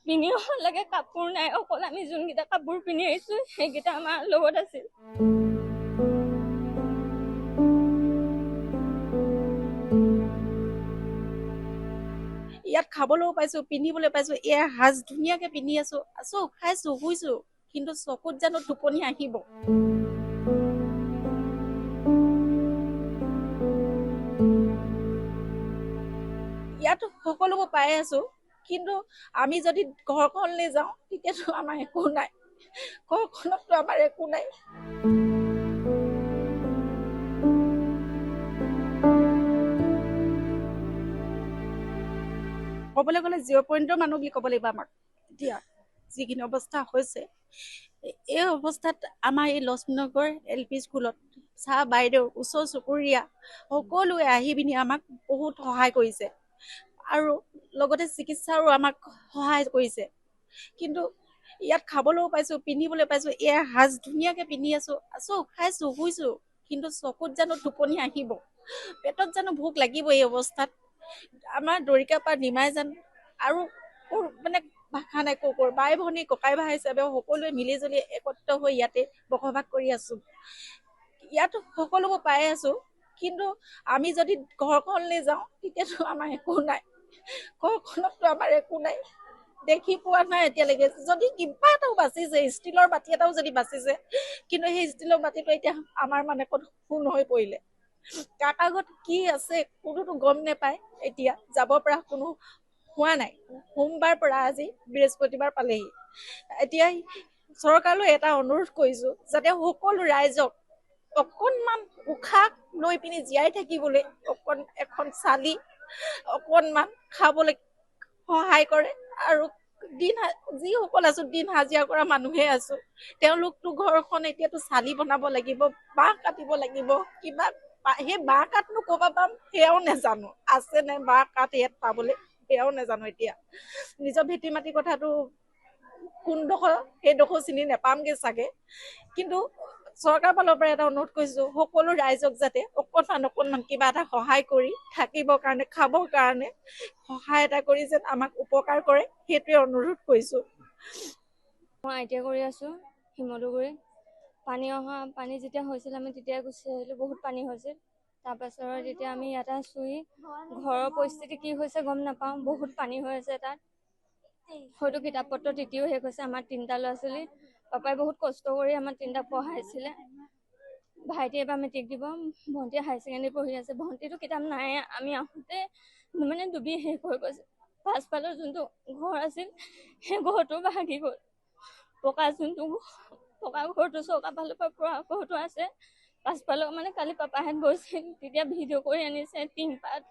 পিন্ধিব লাগে কাপোৰ নাই, অকল আমি যোনকেইটা কাপোৰ পিন্ধি আহিছো সেইকেইটা আমাৰ লগত আছিল। ইয়াত খাবলৈও পাইছো, পিন্ধিবলৈ পাইছো, এয়া সাজ ধুনীয়াকে পিন্ধি আছো খাইছো শুইছো, কিন্তু চকুত জানো টোপনি আহিব। ইয়াত সকলোবোৰ পাই আছো, কিন্তু আমি যদি ঘৰখনলৈ যাওঁ তেতিয়াতো আমাৰ একো নাই, ঘৰখনততো আমাৰ একো নাই। ক'বলৈ গ'লে 0 পইণ্টৰ মানুহ বুলি ক'ব লাগিব আমাক। এতিয়া যিখিনি অৱস্থা হৈছে, এই অৱস্থাত আমাৰ এই লক্ষ্মীনগৰ LP স্কুলত চাহ বাইদেউ, ওচৰ চুবুৰীয়া সকলোৱে আহি পিনি আমাক বহুত সহায় কৰিছে, আৰু লগতে চিকিৎসাৰো আমাক সহায় কৰিছে। কিন্তু ইয়াত খাবলৈও পাইছো, পিন্ধিবলৈ পাইছো, এয়া সাজ ধুনীয়াকে পিন্ধি আছো খাইছো শুইছো, কিন্তু চকুত জানো টোপনি আহিব, পেটত জানো ভোক লাগিব। এই অৱস্থাত আমাৰ দৰিকাৰ পৰা নিমাই জান আৰু মানে ভাষা নাই, কৰ বাই ভনী ককাই ভাই হিচাপে সকলোৱে মিলি জুলি একত্ৰ হৈ ইয়াতে বসবাস কৰি আছো। ইয়াত সকলোবোৰ পাই আছো, কিন্তু আমি যদি ঘৰখনলৈ যাওঁ তেতিয়াতো আমাৰ একো নাই, ঘৰখনততো আমাৰ একো নাই। দেখি পোৱা নাই এতিয়ালৈকে, যদি কিবা এটাও বাচিছে, ষ্টীলৰ বাতি এটাও যদি বাচিছে, কিন্তু সেই ষ্টীলৰ বাতিটো এতিয়া আমাৰ মানে ক'ত শূন্য হৈ পৰিলে। কাকা ঘৰত কি আছে কোনোতো গম নেপায়, এতিয়া যাব পৰা কোনো হোৱা নাই। সোমবাৰ পৰা আজি বৃহস্পতিবাৰ পালেহি। এতিয়া চৰকাৰলৈ এটা অনুৰোধ কৰিছো, যাতে সকলো ৰাইজক অকণমান উশাহ লৈ পিনি জীয়াই থাকিবলৈ এখন চালি অকণমান খাবলৈ সহায় কৰে। আৰু যিসকল আছো দিন হাজিৰা কৰা মানুহে আছো, তেওঁলোকতো ঘৰখন এতিয়াতো চালি বনাব লাগিব, বাঁহ কাটিব লাগিব, কিবা সেই বাঁহ কাঠনো ক'ৰবাত পাম সেয়াও নেজানো, আছে নে বাঁহ কাঠ ইয়াত পাবলৈ সেয়াও নেজানো। এতিয়া নিজৰ ভেটি মাটি কথাটো কোনডোখৰ সেইডোখৰ চিনি নেপামগে চাগে, কিন্তু চৰকাৰ ফালৰ পৰা এটা অনুৰোধ কৰিছো, সকলো ৰাইজক যাতে অকণমান কিবা এটা সহায় কৰি থাকিবৰ কাৰণে, খাবৰ কাৰণে সহায় এটা কৰি যেন আমাক উপকাৰ কৰে, সেইটোৱে অনুৰোধ কৰিছো। মই ITI কৰি আছো শিমলুগুৰিত। পানী যেতিয়া হৈছিল আমি তেতিয়াই গুচি আহিলো, বহুত পানী হৈছিল। তাৰপাছত যেতিয়া আমি ইয়াতে চুই ঘৰৰ পৰিস্থিতি কি হৈছে গম নাপাওঁ, বহুত পানী হৈ আছে তাত। হয়তো কিতাপ পত্ৰ তেতিয়াও শেষ হৈছে। আমাৰ 3টা ল'ৰা ছোৱালী, পাপাই বহুত কষ্ট কৰি আমাৰ 3টাক পঢ়াইছিলে। ভাইটি এবাৰ মেট্ৰিক দিব, ভণ্টি হায়াৰ ছেকেণ্ডেৰী পঢ়ি আছে। ভণ্টিটো কিতাপ নাই, আমি আহোঁতে মানে ডুবি শেষ হৈ গৈছে। পাছফালৰ যোনটো ঘৰ আছিল সেই ঘৰটো ভাগি গ'ল। পকা ঘৰটো চৌকা ফালৰ পৰা ঘৰটো আছে, পাছফালৰ মানে কালি পাপাহঁত গৈছিল তেতিয়া ভিডিঅ' কৰি আনিছে, টিংপাত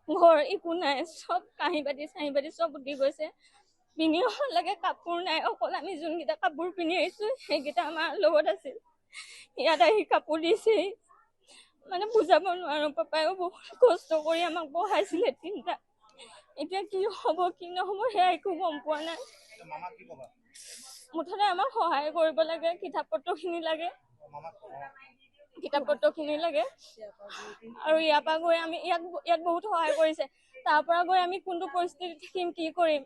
ঘৰ একো নাই, চব কাঁহী বাতি চব উটি গৈছে। পিন্ধিব লাগে কাপোৰ নাই, অকল আমি যোনকেইটা কাপোৰ পিন্ধি আহিছো সেইকেইটা আমাৰ লগত আছিল। ইয়াত আহি কাপোৰ দিছে, মানে বুজাব নোৱাৰো। পাপাইও বহুত কষ্ট কৰি আমাক পঢ়াইছিলে 3টা। এতিয়া কি হ'ব কি নহ'ব সেয়া একো গম পোৱা নাই। মুঠতে আমাক সহায় কৰিব লাগে, কিতাপ পত্ৰ খিনি লাগে, আৰু ইয়াৰ পৰা গৈ আমি ইয়াত বহুত সহায় কৰিছে। তাৰ পৰা গৈ আমি কোনটো পৰিস্থিতিত থাকিম, কি কৰিম,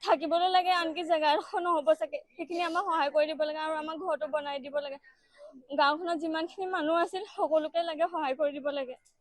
থাকিবলৈ লাগে আনকি জেগা এডোখৰ নহ'ব চাগে, সেইখিনি আমাক সহায় কৰি দিব লাগে, আৰু আমাক ঘৰটো বনাই দিব লাগে। গাঁওখনত যিমানখিনি মানুহ আছিল সকলোকে লাগে সহায় কৰি দিব লাগে।